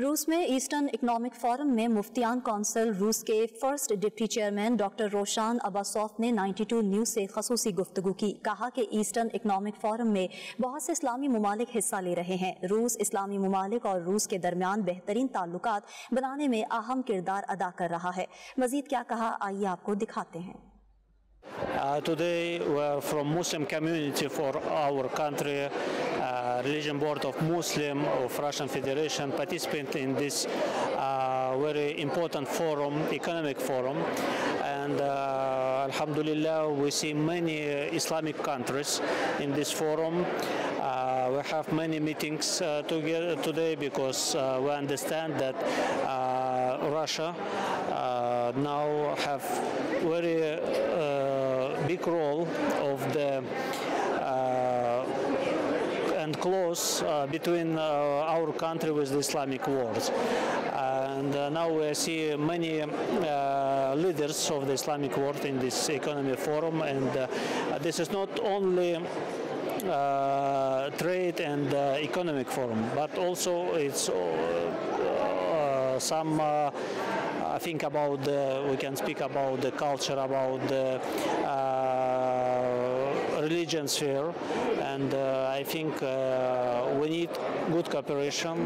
روس میں eastern economic forum میں مفتیان کونسل روس کے first deputy chairman doctor Rushan Abbasov نے 92 نیوز سے خصوصی گفتگو کی. کہا کہ ایسٹرن اکنامک فورم میں بہت سے اسلامی ممالک حصہ لے رہے ہیں. روس اسلامی ممالک اور روس کے درمیان بہترین تعلقات بنانے میں اہم کردار ادا کر رہا ہے. مزید کیا کہا آئیے آپ کو دکھاتے ہیں. Today we are from Muslim community for our country. Religion Board of Muslim of Russian Federation participate in this very important forum, economic forum, and Alhamdulillah we see many Islamic countries in this forum. We have many meetings together today because we understand that Russia now have very big role of the and close between our country with the Islamic world. And now we see many leaders of the Islamic world in this economic forum, and this is not only trade and economic forum, but also it's some I think about we can speak about the culture, about the religion sphere, and I think we need good cooperation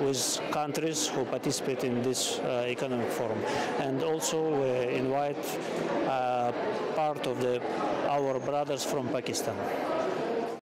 with countries who participate in this economic forum, and also we invite part of our brothers from Pakistan.